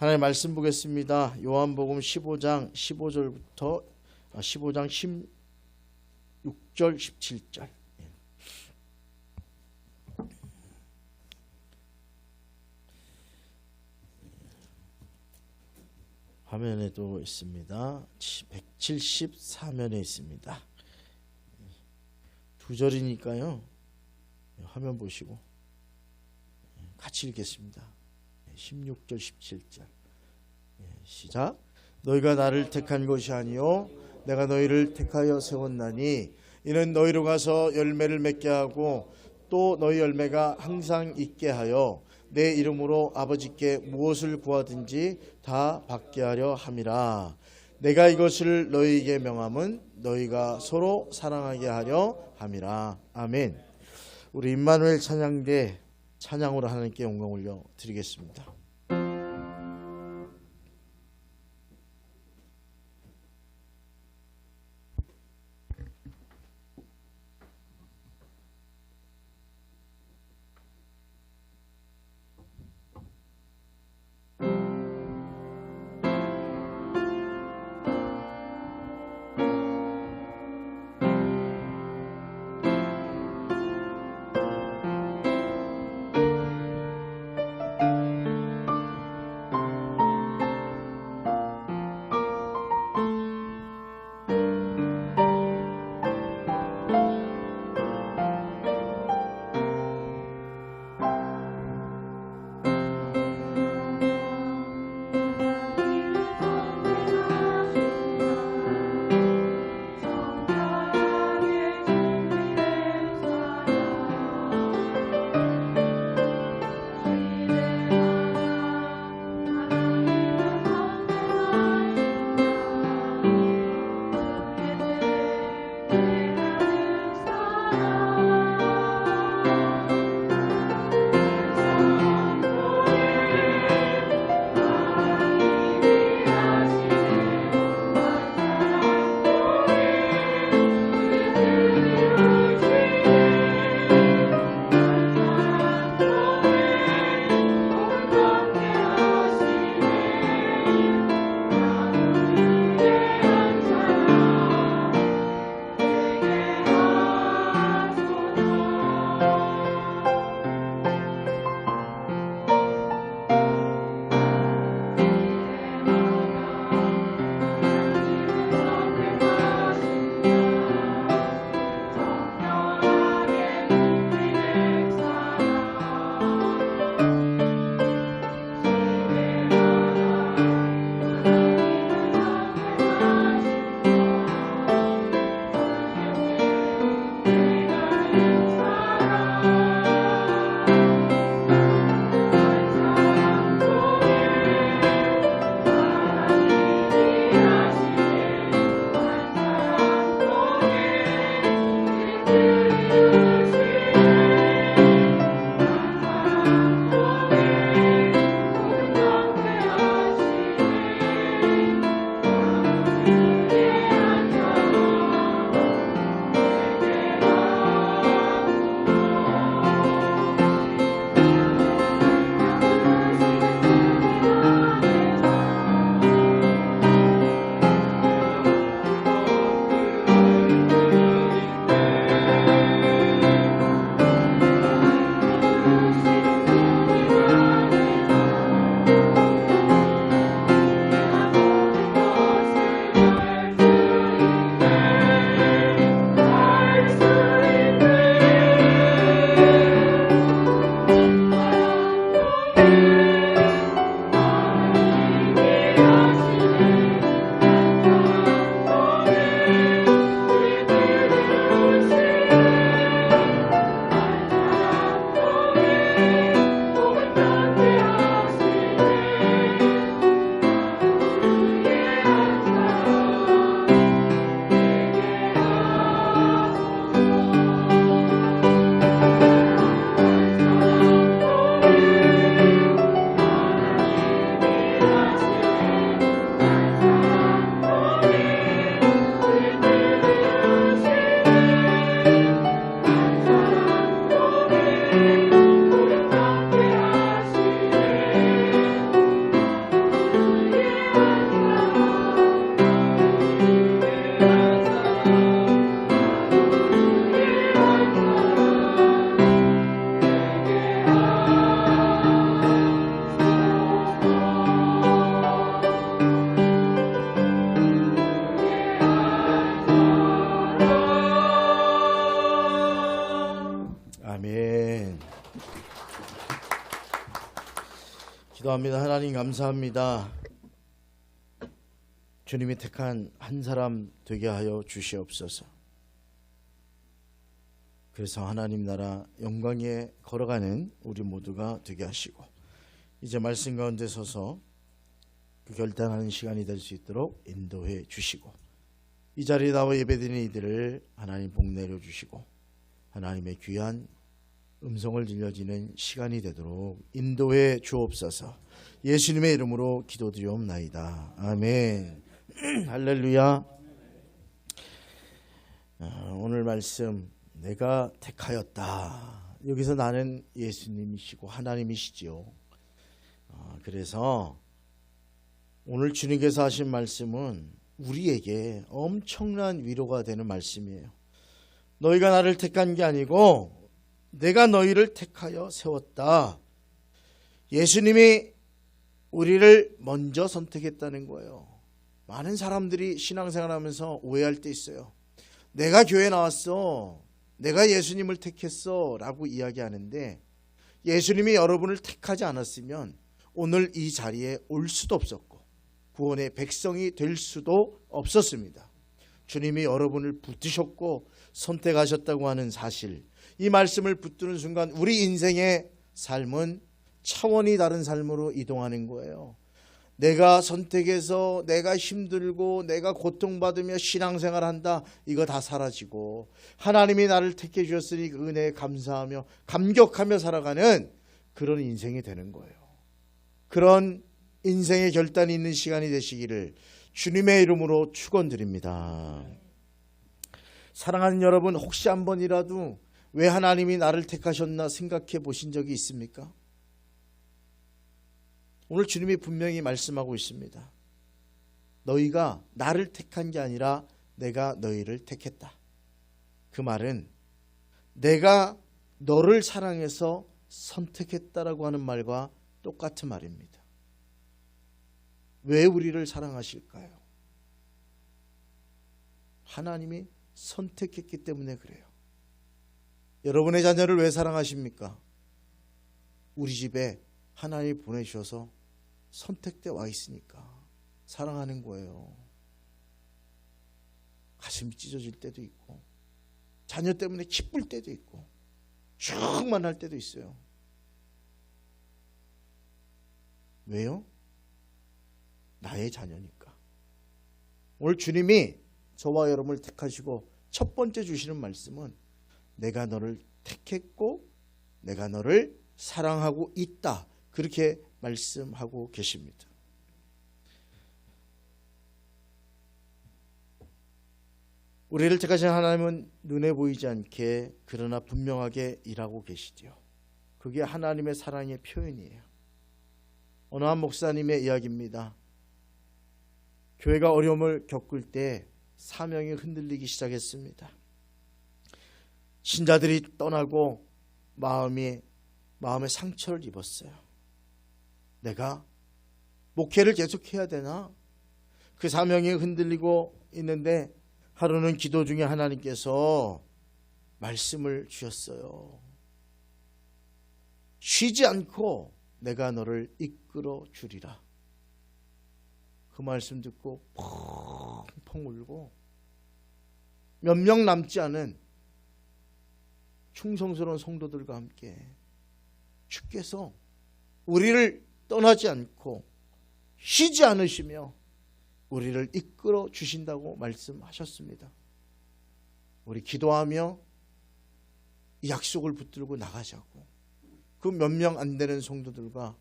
하나님 말씀 보겠습니다. 요한복음 15장 15절부터 15장 16절 17절. 화면에도 있습니다. 174면에 있습니다. 두 절이니까요. 화면 보시고 같이 읽겠습니다. 16절 17절. 시작. 너희가 나를 택한 것이 아니요 내가 너희를 택하여 세웠나니 이는 너희로 가서 열매를 맺게 하고 또 너희 열매가 항상 있게 하여 내 이름으로 아버지께 무엇을 구하든지 다 받게 하려 함이라. 내가 이것을 너희에게 명함은 너희가 서로 사랑하게 하려 함이라. 아멘. 우리 임마누엘 찬양대 찬양으로 하나님께 영광 올려 드리겠습니다. 기도합니다. 하나님 감사합니다. 주님이 택한 한 사람 되게 하여 주시옵소서. 그래서 하나님 나라 영광에 걸어가는 우리 모두가 되게 하시고, 이제 말씀 가운데 서서 그 결단하는 시간이 될 수 있도록 인도해 주시고, 이 자리에 나와 예배드리는 이들을 하나님 복 내려 주시고, 하나님의 귀한 음성을 들려지는 시간이 되도록 인도해 주옵소서. 예수님의 이름으로 기도드리옵나이다. 아멘. 할렐루야. 오늘 말씀, 내가 택하였다. 여기서 나는 예수님이시고 하나님이시지요. 그래서 오늘 주님께서 하신 말씀은 우리에게 엄청난 위로가 되는 말씀이에요. 너희가 나를 택한 게 아니고 내가 너희를 택하여 세웠다. 예수님이 우리를 먼저 선택했다는 거예요. 많은 사람들이 신앙생활하면서 오해할 때 있어요. 내가 교회 나왔어, 내가 예수님을 택했어 라고 이야기하는데, 예수님이 여러분을 택하지 않았으면 오늘 이 자리에 올 수도 없었고 구원의 백성이 될 수도 없었습니다. 주님이 여러분을 붙드셨고 선택하셨다고 하는 사실, 이 말씀을 붙드는 순간 우리 인생의 삶은 차원이 다른 삶으로 이동하는 거예요. 내가 선택해서 내가 힘들고 내가 고통받으며 신앙생활한다, 이거 다 사라지고 하나님이 나를 택해 주셨으니 그 은혜에 감사하며 감격하며 살아가는 그런 인생이 되는 거예요. 그런 인생의 결단이 있는 시간이 되시기를 주님의 이름으로 축원드립니다. 사랑하는 여러분, 혹시 한 번이라도 왜 하나님이 나를 택하셨나 생각해 보신 적이 있습니까? 오늘 주님이 분명히 말씀하고 있습니다. 너희가 나를 택한 게 아니라 내가 너희를 택했다. 그 말은 내가 너를 사랑해서 선택했다라고 하는 말과 똑같은 말입니다. 왜 우리를 사랑하실까요? 하나님이 선택했기 때문에 그래요. 여러분의 자녀를 왜 사랑하십니까? 우리 집에 하나님이 보내주셔서 선택돼 와 있으니까 사랑하는 거예요. 가슴이 찢어질 때도 있고, 자녀 때문에 기쁠 때도 있고, 충만할 때도 있어요. 왜요? 나의 자녀니까. 오늘 주님이 저와 여러분을 택하시고 첫 번째 주시는 말씀은 내가 너를 택했고 내가 너를 사랑하고 있다, 그렇게 말씀하고 계십니다. 우리를 택하신 하나님은 눈에 보이지 않게 그러나 분명하게 일하고 계시지요. 그게 하나님의 사랑의 표현이에요. 어느 한 목사님의 이야기입니다. 교회가 어려움을 겪을 때 사명이 흔들리기 시작했습니다. 신자들이 떠나고 마음에 상처를 입었어요. 내가 목회를 계속해야 되나? 그 사명이 흔들리고 있는데 하루는 기도 중에 하나님께서 말씀을 주셨어요. 쉬지 않고 내가 너를 이끌어 주리라. 그 말씀 듣고 펑펑 울고 몇 명 남지 않은 충성스러운 성도들과 함께 주께서 우리를 떠나지 않고 쉬지 않으시며 우리를 이끌어 주신다고 말씀하셨습니다. 우리 기도하며 이 약속을 붙들고 나가자고 그 몇 명 안 되는 성도들과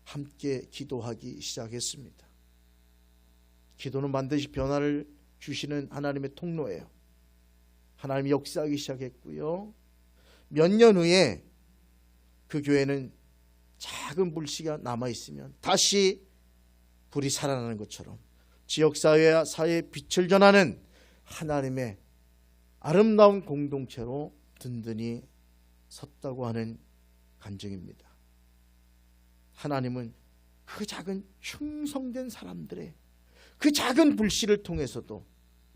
함께 기도하기 시작했습니다. 기도는 반드시 변화를 주시는 하나님의 통로예요. 하나님이 역사하기 시작했고요. 몇 년 후에 그 교회는 작은 불씨가 남아있으면 다시 불이 살아나는 것처럼 지역사회와 사회에 빛을 전하는 하나님의 아름다운 공동체로 든든히 섰다고 하는 간증입니다. 하나님은 그 작은 충성된 사람들의 그 작은 불씨를 통해서도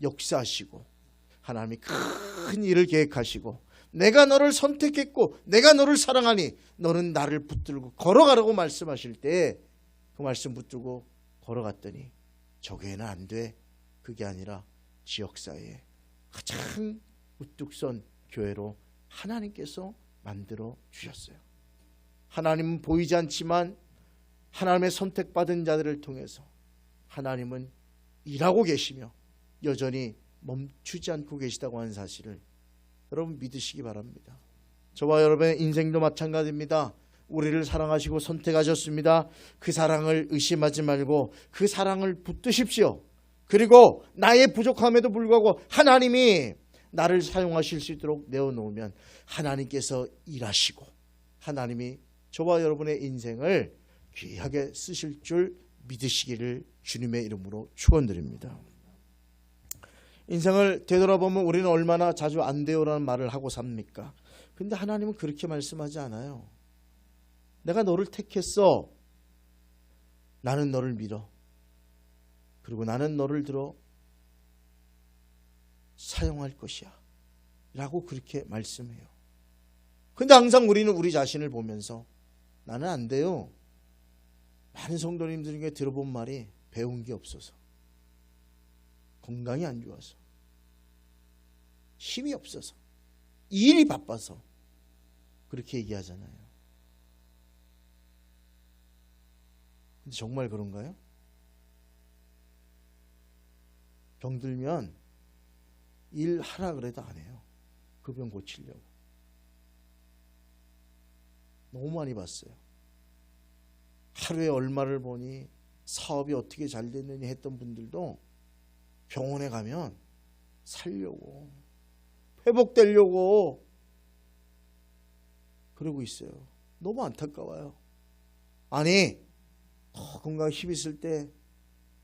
역사하시고 하나님이 큰 일을 계획하시고 내가 너를 선택했고 내가 너를 사랑하니 너는 나를 붙들고 걸어가라고 말씀하실 때 그 말씀 붙들고 걸어갔더니 저 교회는 안 돼. 그게 아니라 지역사회에 가장 우뚝 선 교회로 하나님께서 만들어 주셨어요. 하나님은 보이지 않지만 하나님의 선택받은 자들을 통해서 하나님은 일하고 계시며 여전히 멈추지 않고 계시다고 하는 사실을 여러분 믿으시기 바랍니다. 저와 여러분의 인생도 마찬가지입니다. 우리를 사랑하시고 선택하셨습니다. 그 사랑을 의심하지 말고 그 사랑을 붙드십시오. 그리고 나의 부족함에도 불구하고 하나님이 나를 사용하실 수 있도록 내어놓으면 하나님께서 일하시고 하나님이 저와 여러분의 인생을 귀하게 쓰실 줄 믿으시기를 주님의 이름으로 축원드립니다. 인생을 되돌아보면 우리는 얼마나 자주 안 돼요라는 말을 하고 삽니까? 근데 하나님은 그렇게 말씀하지 않아요. 내가 너를 택했어. 나는 너를 믿어. 그리고 나는 너를 들어 사용할 것이야 라고 그렇게 말씀해요. 근데 항상 우리는 우리 자신을 보면서 나는 안 돼요. 많은 성도님들 중에 들어본 말이 배운 게 없어서, 건강이 안 좋아서, 힘이 없어서, 일이 바빠서 그렇게 얘기하잖아요. 근데 정말 그런가요? 병들면 일하라 그래도 안 해요. 그 병 고치려고. 너무 많이 봤어요. 하루에 얼마를 버니 사업이 어떻게 잘 됐느니 했던 분들도 병원에 가면 살려고, 회복되려고 그러고 있어요. 너무 안타까워요. 아니, 더 건강 힘 있을 때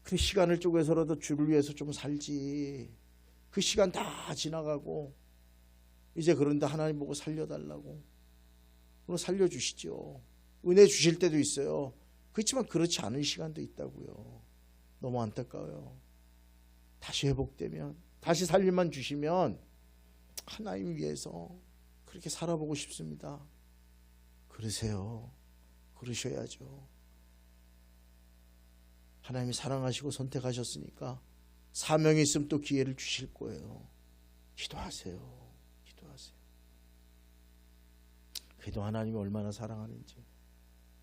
그 시간을 쪼개서라도 주를 위해서 좀 살지. 그 시간 다 지나가고 이제 그런데 하나님 보고 살려달라고. 그럼 살려주시죠. 은혜 주실 때도 있어요. 그렇지만 그렇지 않은 시간도 있다고요. 너무 안타까워요. 다시 회복되면, 다시 살림만 주시면 하나님 위해서 그렇게 살아보고 싶습니다. 그러세요. 그러셔야죠. 하나님이 사랑하시고 선택하셨으니까 사명이 있으면 또 기회를 주실 거예요. 기도하세요. 기도하세요. 그래도 하나님이 얼마나 사랑하는지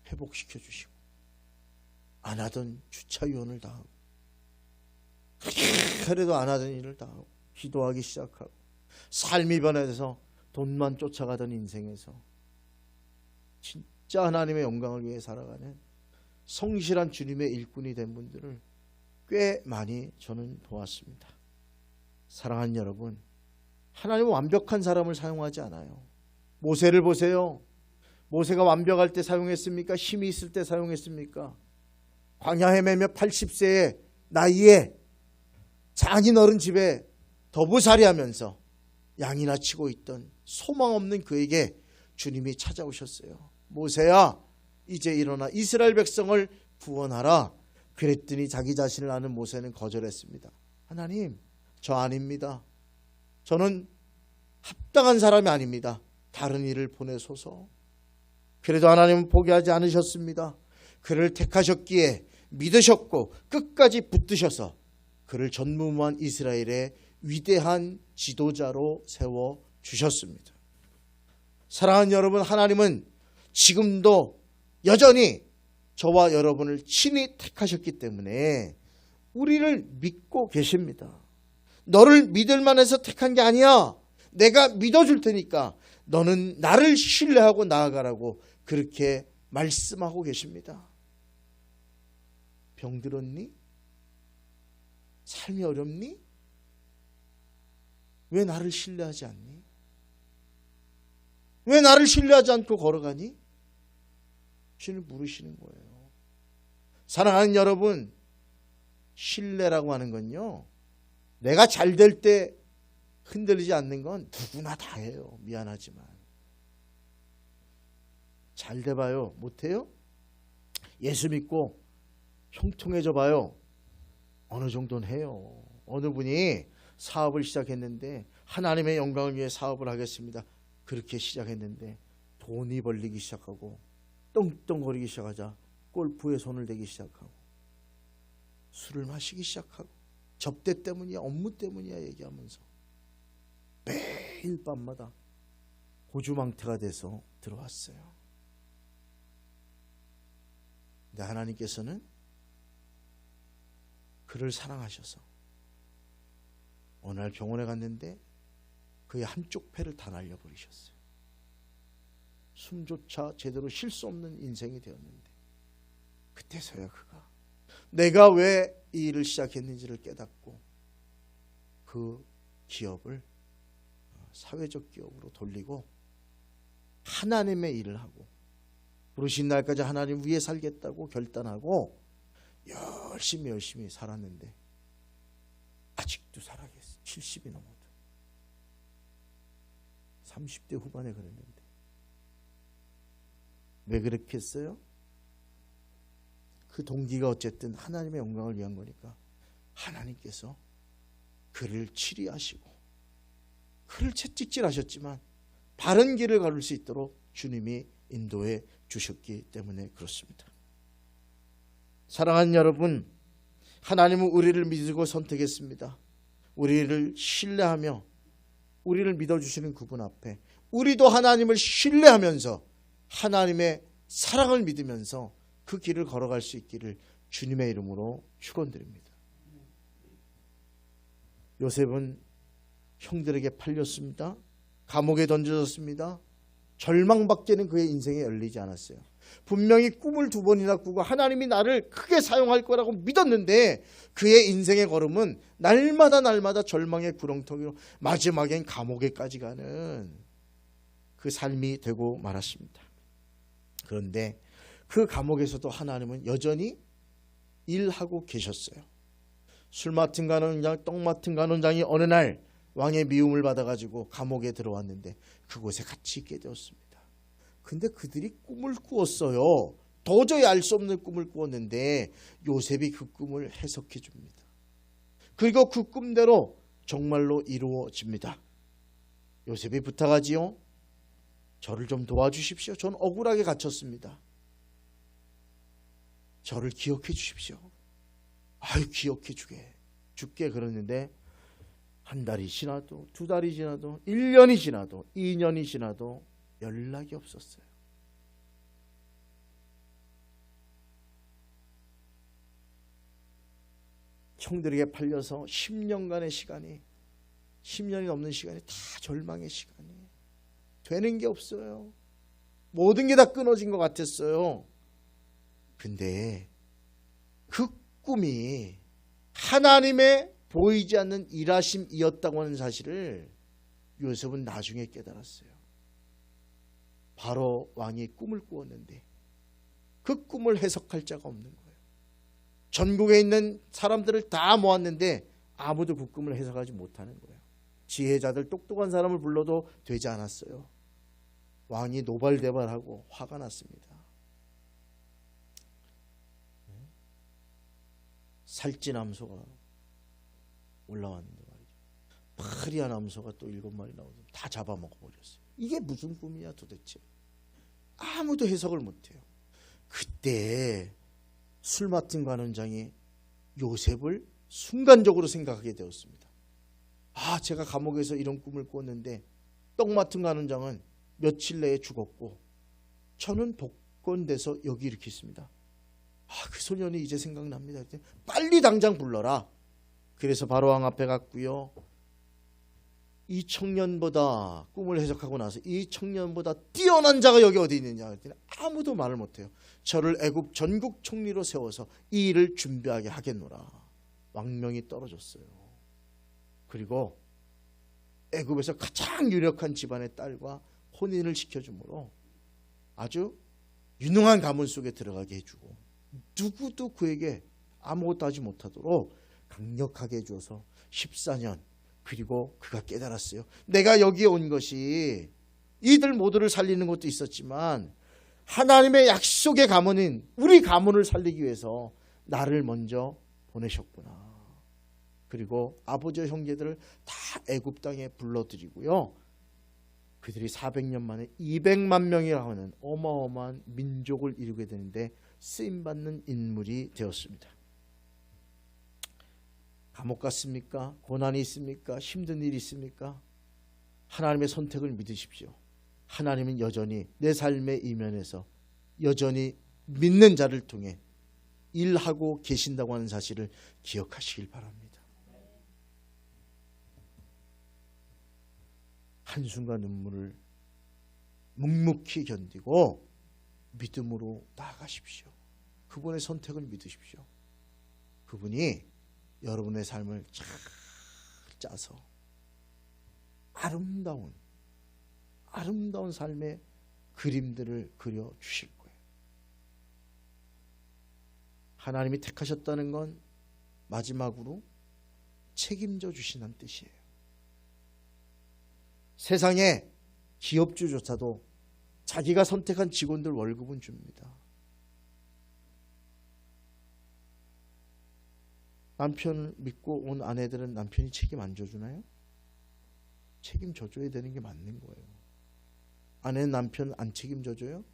회복시켜 주시고, 안 하던 주차위원을 다 하고, 그래도 안 하던 일을 다 하고, 기도하기 시작하고, 삶이 변해서 돈만 쫓아가던 인생에서 진짜 하나님의 영광을 위해 살아가는 성실한 주님의 일꾼이 된 분들을 꽤 많이 저는 보았습니다. 사랑하는 여러분, 하나님은 완벽한 사람을 사용하지 않아요. 모세를 보세요. 모세가 완벽할 때 사용했습니까? 힘이 있을 때 사용했습니까? 광야 헤매며 80세의 나이에 장인 어른 집에 더부살이하면서 양이나 치고 있던 소망 없는 그에게 주님이 찾아오셨어요. 모세야, 이제 일어나 이스라엘 백성을 구원하라. 그랬더니 자기 자신을 아는 모세는 거절했습니다. 하나님, 저 아닙니다. 저는 합당한 사람이 아닙니다. 다른 일을 보내소서. 그래도 하나님은 포기하지 않으셨습니다. 그를 택하셨기에 믿으셨고 끝까지 붙드셔서 그를 전무후무한 이스라엘의 위대한 지도자로 세워주셨습니다. 사랑하는 여러분, 하나님은 지금도 여전히 저와 여러분을 친히 택하셨기 때문에 우리를 믿고 계십니다. 너를 믿을 만해서 택한 게 아니야. 내가 믿어줄 테니까 너는 나를 신뢰하고 나아가라고 그렇게 말씀하고 계십니다. 병들었니? 삶이 어렵니? 왜 나를 신뢰하지 않니? 왜 나를 신뢰하지 않고 걸어가니? 주님 물으시는 거예요. 사랑하는 여러분, 신뢰라고 하는 건요, 내가 잘 될 때 흔들리지 않는 건 누구나 다 해요. 미안하지만. 잘 돼봐요. 못해요? 예수 믿고 형통해져 봐요. 어느 정도는 해요. 어느 분이 사업을 시작했는데 하나님의 영광을 위해 사업을 하겠습니다. 그렇게 시작했는데 돈이 벌리기 시작하고 떵떵거리기 시작하자 골프에 손을 대기 시작하고 술을 마시기 시작하고 접대 때문이야 업무 때문이야 얘기하면서 매일 밤마다 고주망태가 돼서 들어왔어요. 근데 하나님께서는 그를 사랑하셔서 어느 날 병원에 갔는데 그의 한쪽 폐를 다 날려버리셨어요. 숨조차 제대로 쉴 수 없는 인생이 되었는데 그때서야 그가 내가 왜 이 일을 시작했는지를 깨닫고 그 기업을 사회적 기업으로 돌리고 하나님의 일을 하고 부르신 날까지 하나님 위에 살겠다고 결단하고 열심히 살았는데 아직도 살아계세요. 70이 넘어도 30대 후반에 그랬는데 왜 그렇게 했어요? 그 동기가 어쨌든 하나님의 영광을 위한 거니까 하나님께서 그를 치리하시고 그를 채찍질하셨지만 바른 길을 걸을 수 있도록 주님이 인도해 주셨기 때문에 그렇습니다. 사랑하는 여러분, 하나님은 우리를 믿고 선택했습니다. 우리를 신뢰하며 우리를 믿어주시는 그분 앞에 우리도 하나님을 신뢰하면서 하나님의 사랑을 믿으면서 그 길을 걸어갈 수 있기를 주님의 이름으로 축원드립니다. 요셉은 형들에게 팔렸습니다. 감옥에 던져졌습니다. 절망밖에는 그의 인생에 열리지 않았어요. 분명히 꿈을 2번이나 꾸고 하나님이 나를 크게 사용할 거라고 믿었는데 그의 인생의 걸음은 날마다 절망의 구렁텅이로 마지막엔 감옥에까지 가는 그 삶이 되고 말았습니다. 그런데 그 감옥에서도 하나님은 여전히 일하고 계셨어요. 술 맡은 간원장, 떡 맡은 간원장이 어느 날 왕의 미움을 받아가지고 감옥에 들어왔는데 그곳에 같이 있게 되었습니다. 근데 그들이 꿈을 꾸었어요. 도저히 알 수 없는 꿈을 꾸었는데 요셉이 그 꿈을 해석해 줍니다. 그리고 그 꿈대로 정말로 이루어집니다. 요셉이 부탁하지요. 저를 좀 도와주십시오. 전 억울하게 갇혔습니다. 저를 기억해 주십시오. 아유 기억해 줄게 그러는데 한 달이 지나도 2달이 지나도 1년이 지나도 2년이 지나도 연락이 없었어요. 형들에게 팔려서 10년간의 시간이 10년이 넘는 시간이 다 절망의 시간이 되는 게 없어요. 모든 게 다 끊어진 것 같았어요. 근데 그 꿈이 하나님의 보이지 않는 일하심이었다고 하는 사실을 요셉은 나중에 깨달았어요. 바로 왕이 꿈을 꾸었는데 그 꿈을 해석할 자가 없는 거예요. 전국에 있는 사람들을 다 모았는데 아무도 그 꿈을 해석하지 못하는 거예요. 지혜자들 똑똑한 사람을 불러도 되지 않았어요. 왕이 노발대발하고 화가 났습니다. 살찐암소가 올라왔는데 말이죠. 파리한 암소가 또 7마리 나오서 다 잡아먹어버렸어요. 이게 무슨 꿈이야 도대체. 아무도 해석을 못해요. 그때 술 맡은 관원장이 요셉을 순간적으로 생각하게 되었습니다. 아, 제가 감옥에서 이런 꿈을 꿨는데 떡 맡은 관원장은 며칠 내에 죽었고 저는 복권돼서 여기 이렇게 있습니다. 아, 그 소년이 이제 생각납니다. 빨리 당장 불러라. 그래서 바로 왕 앞에 갔고요. 이 청년보다 꿈을 해석하고 나서 이 청년보다 뛰어난 자가 여기 어디 있느냐 그랬더니 아무도 말을 못해요. 저를 애굽 전국 총리로 세워서 이 일을 준비하게 하겠노라. 왕명이 떨어졌어요. 그리고 애굽에서 가장 유력한 집안의 딸과 혼인을 시켜주므로 아주 유능한 가문 속에 들어가게 해주고 누구도 그에게 아무것도 하지 못하도록 강력하게 해줘서 14년 그리고 그가 깨달았어요. 내가 여기에 온 것이 이들 모두를 살리는 것도 있었지만 하나님의 약속의 가문인 우리 가문을 살리기 위해서 나를 먼저 보내셨구나. 그리고 아버지와 형제들을 다 애굽 땅에 불러들이고요. 그들이 400년 만에 200만 명이라고 하는 어마어마한 민족을 이루게 되는데 쓰임받는 인물이 되었습니다. 감옥 갔습니까? 고난이 있습니까? 힘든 일이 있습니까? 하나님의 선택을 믿으십시오. 하나님은 여전히 내 삶의 이면에서 여전히 믿는 자를 통해 일하고 계신다고 하는 사실을 기억하시길 바랍니다. 한순간 눈물을 묵묵히 견디고 믿음으로 나아가십시오. 그분의 선택을 믿으십시오. 그분이 여러분의 삶을 잘 짜서 아름다운 삶의 그림들을 그려주실 거예요. 하나님이 택하셨다는 건 마지막으로 책임져 주신다는 뜻이에요. 세상에 기업주조차도 자기가 선택한 직원들 월급은 줍니다. 남편을 믿고 온 아내들은 남편이 책임 안 져주나요? 책임져줘야 되는 게 맞는 거예요. 아내는 남편 안 책임져줘요?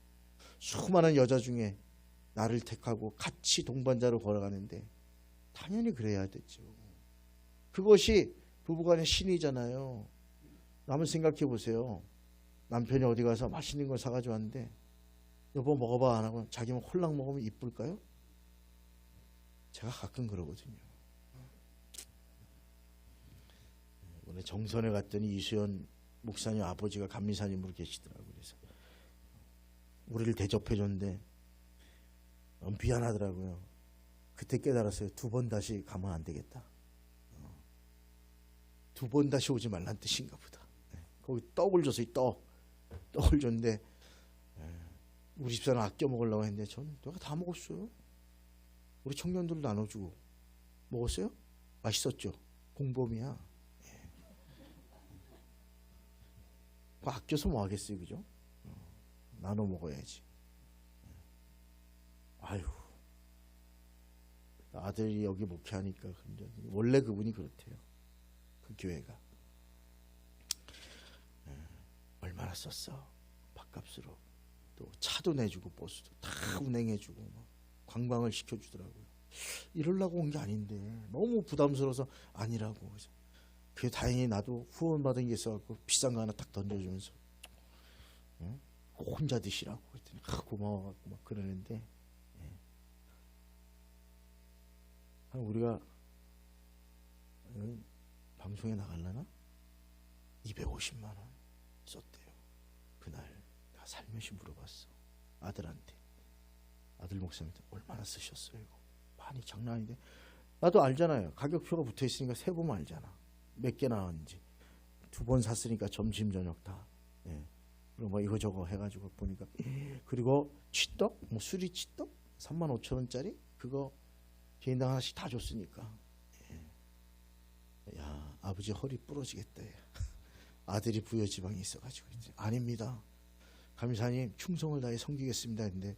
수많은 여자 중에 나를 택하고 같이 동반자로 걸어가는데 당연히 그래야 되죠. 그것이 부부간의 신이잖아요. 한번 생각해 보세요. 남편이 어디 가서 맛있는 걸 사가지고 왔는데 여보 먹어봐 안 하고 자기만 홀랑 먹으면 이쁠까요? 제가 가끔 그러거든요. 이번에 정선에 갔더니 이수연 목사님 아버지가 감리사님으로 계시더라고요. 그래서 우리를 대접해 줬는데 너무 미안하더라고요. 그때 깨달았어요. 2번 다시 가면 안 되겠다. 2번 다시 오지 말란 뜻인가 보다. 거기 떡을 줬어요. 떡을 줬는데 우리 집사람 아껴 먹으려고 했는데 전 내가 다 먹었어요. 우리 청년들도 나눠주고. 먹었어요? 맛있었죠? 공범이야. 아껴서 뭐 하겠어요, 그죠? 나눠 먹어야지. 아유, 아들이 여기 목회하니까 원래 그분이 그렇대요. 그 교회가 얼마나 썼어? 밥값으로 또 차도 내주고 버스도 다 운행해주고 막 관광을 시켜주더라고요. 이러려고 온 게 아닌데 너무 부담스러워서 아니라고. 그래서 그게 다행히 나도 후원받은 게 있어갖고 비싼 거 하나 딱 던져주면서 혼자 드시라고 그랬더니 고마워갖고 막 그러는데 우리가 방송에 나가려나? 250만 원 썼대요. 그날 나 살며시 물어봤어. 아들한테. 아들 목사님한테 얼마나 쓰셨어요? 이거 많이 장난 아닌데. 나도 알잖아요. 가격표가 붙어있으니까 세보면 알잖아. 몇 개 나왔는지. 2번 샀으니까 점심 저녁 다. 그리고 뭐 이거저거 해가지고 보니까 그리고 치떡? 뭐 수리 치떡? 35,000원짜리? 그거 개인당 하나씩 다 줬으니까. 야, 아버지 허리 부러지겠다. 아들이 부여지방이 있어가지고. 아닙니다. 감사님 충성을 다해 섬기겠습니다 했는데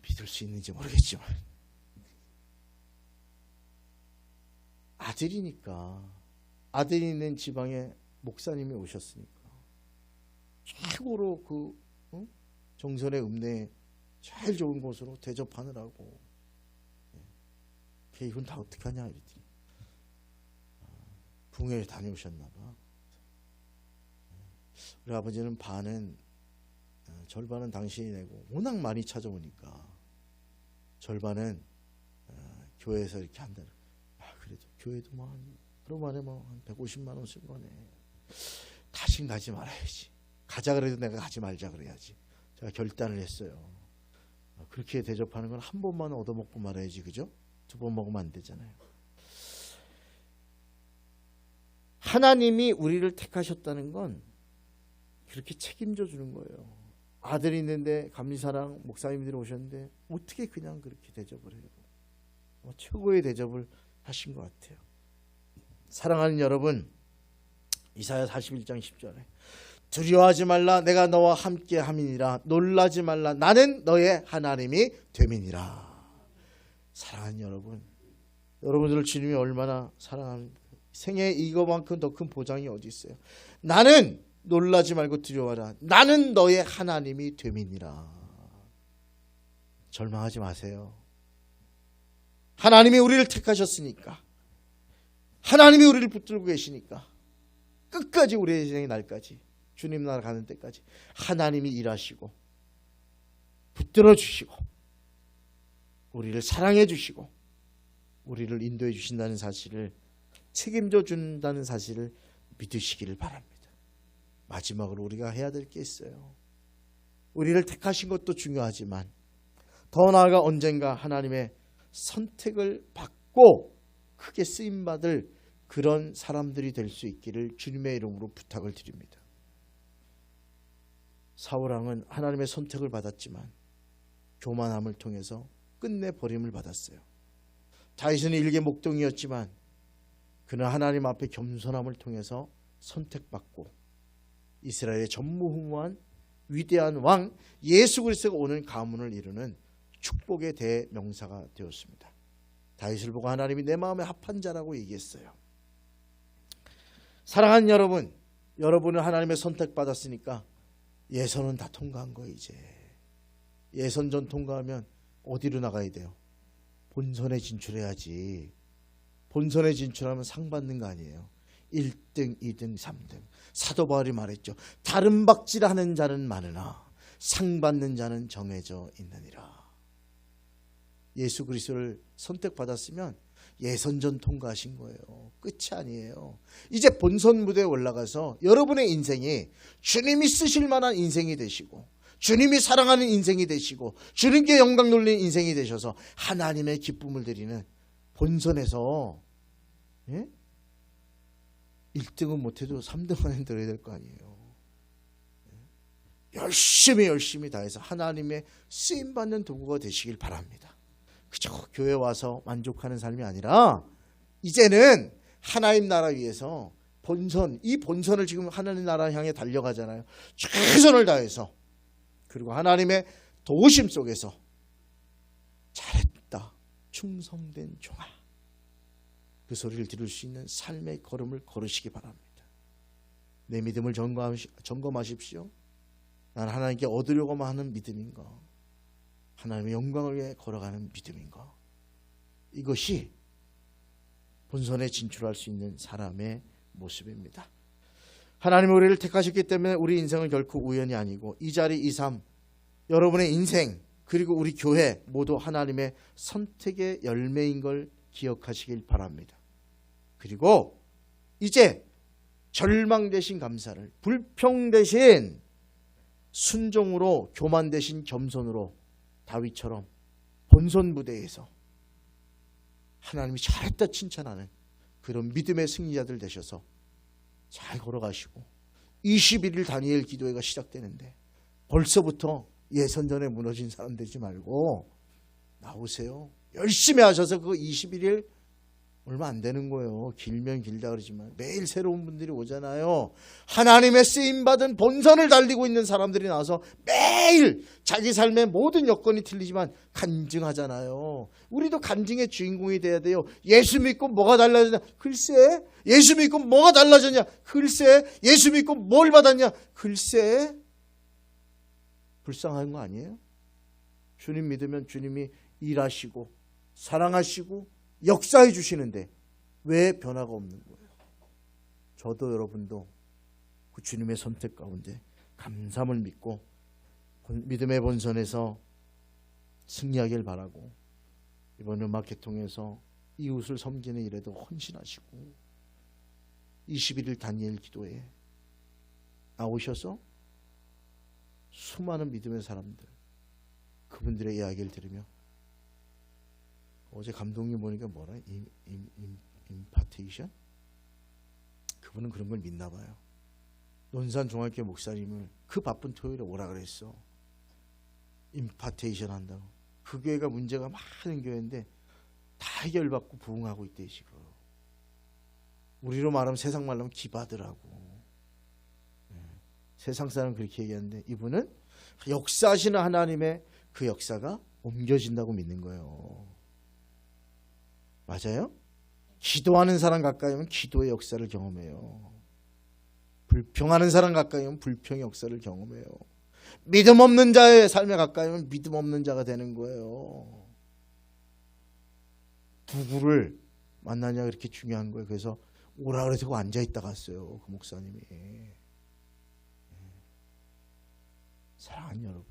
믿을 수 있는지 모르겠지만 아들이니까, 아들이 있는 지방에 목사님이 오셨으니까 최고로 그 정선의 읍내에 제일 좋은 곳으로 대접하느라고. 이건 다 어떻게 하냐 이랬더니 붕해에 다녀오셨나 봐. 우리 아버지는 반은 절반은 당신이 내고 워낙 많이 찾아오니까 절반은 교회에서 이렇게 한다. 그래도 교회도 뭐 하루 만에 뭐 한 150만 원 쓴 거네. 다신 가지 말아야지. 가자 그래도 내가 가지 말자 그래야지. 제가 결단을 했어요. 그렇게 대접하는 건 한 번만 얻어먹고 말아야지, 그죠? 2번 먹으면 안 되잖아요. 하나님이 우리를 택하셨다는 건 그렇게 책임져 주는 거예요. 아들이 있는데 감리사랑 목사님들이 오셨는데 어떻게 그냥 그렇게 대접을 해요? 최고의 대접을 하신 것 같아요. 사랑하는 여러분, 이사야 41장 10절에 두려워하지 말라, 내가 너와 함께 함이니라. 놀라지 말라, 나는 너의 하나님이 됨이니라. 사랑하는 여러분, 여러분들을 주님이 얼마나 사랑합니다. 생애 이거만큼 더 큰 보장이 어디 있어요? 나는 놀라지 말고 두려워하라. 나는 너의 하나님이 됨이니라. 절망하지 마세요. 하나님이 우리를 택하셨으니까, 하나님이 우리를 붙들고 계시니까 끝까지 우리의 인생의 날까지, 주님 나라 가는 때까지 하나님이 일하시고 붙들어 주시고 우리를 사랑해 주시고 우리를 인도해 주신다는 사실을, 책임져 준다는 사실을 믿으시기를 바랍니다. 마지막으로 우리가 해야 될 게 있어요. 우리를 택하신 것도 중요하지만 더 나아가 언젠가 하나님의 선택을 받고 크게 쓰임받을 그런 사람들이 될 수 있기를 주님의 이름으로 부탁을 드립니다. 사울왕은 하나님의 선택을 받았지만 교만함을 통해서 끝내 버림을 받았어요. 다윗은 일개 목동이었지만 그는 하나님 앞에 겸손함을 통해서 선택받고 이스라엘의 전무후무한 위대한 왕 예수 그리스도가 오는 가문을 이루는 축복의 대명사가 되었습니다. 다윗을 보고 하나님이 내 마음에 합한 자라고 얘기했어요. 사랑하는 여러분, 여러분은 하나님의 선택받았으니까 예선은 다 통과한 거예요. 이제 예선전 통과하면 어디로 나가야 돼요? 본선에 진출해야지. 본선에 진출하면 상 받는 거 아니에요. 1등, 2등, 3등. 사도 바울이 말했죠. 다른 박질하는 자는 많으나 상 받는 자는 정해져 있느니라. 예수 그리스도를 선택받았으면 예선전 통과하신 거예요. 끝이 아니에요. 이제 본선 무대에 올라가서 여러분의 인생이 주님이 쓰실 만한 인생이 되시고 주님이 사랑하는 인생이 되시고 주님께 영광 돌리는 인생이 되셔서 하나님의 기쁨을 드리는 본선에서 1등은 못해도 3등 안에 들어야 될 거 아니에요. 열심히 다해서 하나님의 쓰임받는 도구가 되시길 바랍니다. 그저 교회 와서 만족하는 삶이 아니라 이제는 하나님 나라 위해서 본선, 이 본선을 지금 하나님 나라 향해 달려가잖아요. 최선을 다해서, 그리고 하나님의 도우심 속에서 잘했다, 충성된 종아, 그 소리를 들을 수 있는 삶의 걸음을 걸으시기 바랍니다. 내 믿음을 점검하십시오. 난 하나님께 얻으려고만 하는 믿음인가, 하나님의 영광을 위해 걸어가는 믿음인가. 이것이 본선에 진출할 수 있는 사람의 모습입니다. 하나님이 우리를 택하셨기 때문에 우리 인생은 결코 우연이 아니고 이 자리, 이 삶, 여러분의 인생 그리고 우리 교회 모두 하나님의 선택의 열매인 걸 기억하시길 바랍니다. 그리고 이제 절망 대신 감사를, 불평 대신 순종으로, 교만 대신 겸손으로 다윗처럼 본선 무대에서 하나님이 잘했다 칭찬하는 그런 믿음의 승리자들 되셔서 잘 걸어가시고, 21일 다니엘 기도회가 시작되는데 벌써부터 예선전에 무너진 사람 되지 말고 나오세요. 열심히 하셔서 그 21일 얼마 안 되는 거예요. 길면 길다 그러지만 매일 새로운 분들이 오잖아요. 하나님의 쓰임받은 본선을 달리고 있는 사람들이 나와서 매일 자기 삶의 모든 여건이 틀리지만 간증하잖아요. 우리도 간증의 주인공이 돼야 돼요. 예수 믿고 뭐가 달라졌냐? 글쎄. 예수 믿고 뭐가 달라졌냐? 글쎄. 예수 믿고 뭘 받았냐? 글쎄. 불쌍한 거 아니에요? 주님 믿으면 주님이 일하시고 사랑하시고 역사해 주시는데 왜 변화가 없는 거예요? 저도 여러분도 그 주님의 선택 가운데 감사함을 믿고 믿음의 본선에서 승리하길 바라고, 이번 음악 개통에서 이웃을 섬기는 일에도 헌신하시고 21일 다니엘 기도에 나오셔서 수많은 믿음의 사람들, 그분들의 이야기를 들으며, 어제 감독님 보니까 뭐라? 임파테이션? 그분은 그런 걸 믿나 봐요. 논산 종합교회 목사님을 그 바쁜 토요일에 오라 그랬어. 임파테이션 한다고. 그 교회가 문제가 많은 교회인데 다 해결받고 부흥하고 있대 지금. 우리로 말하면, 세상 말로 하면 기바더라고. 세상 사람 그렇게 얘기하는데 이분은 역사하시는 하나님의 그 역사가 옮겨진다고 믿는 거예요. 맞아요? 기도하는 사람 가까이 오면 기도의 역사를 경험해요. 불평하는 사람 가까이 오면 불평의 역사를 경험해요. 믿음 없는 자의 삶에 가까이 오면 믿음 없는 자가 되는 거예요. 누구를 만나냐가 그렇게 중요한 거예요. 그래서 오라 그래서 앉아있다 갔어요. 그 목사님이. 사랑하는 여러분,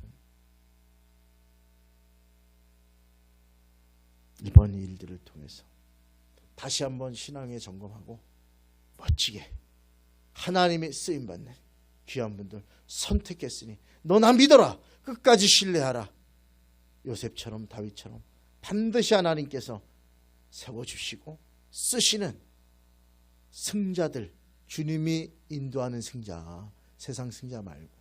이번 일들을 통해서 다시 한번 신앙에 점검하고 멋지게 하나님의 쓰임받는 귀한 분들 선택했으니 너 나 믿어라. 끝까지 신뢰하라. 요셉처럼 다윗처럼 반드시 하나님께서 세워주시고 쓰시는 승자들, 주님이 인도하는 승자, 세상 승자 말고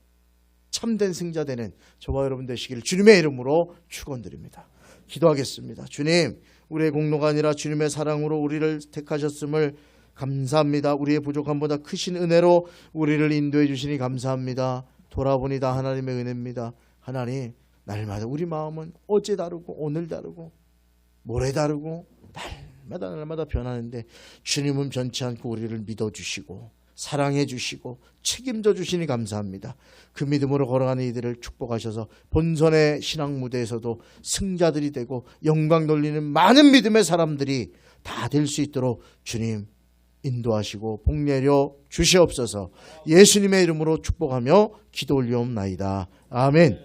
참된 승자 되는 저와 여러분 되시기를 주님의 이름으로 축원드립니다. 기도하겠습니다. 주님, 우리의 공로가 아니라 주님의 사랑으로 우리를 택하셨음을 감사합니다. 우리의 부족함보다 크신 은혜로 우리를 인도해 주시니 감사합니다. 돌아보니 다 하나님의 은혜입니다. 하나님, 날마다 우리 마음은 어제 다르고 오늘 다르고 모레 다르고 날마다 변하는데 주님은 변치 않고 우리를 믿어주시고 사랑해 주시고 책임져 주시니 감사합니다. 그 믿음으로 걸어가는 이들을 축복하셔서 본선의 신앙 무대에서도 승자들이 되고 영광 돌리는 많은 믿음의 사람들이 다 될 수 있도록 주님 인도하시고 복 내려 주시옵소서. 예수님의 이름으로 축복하며 기도 올리옵나이다. 아멘.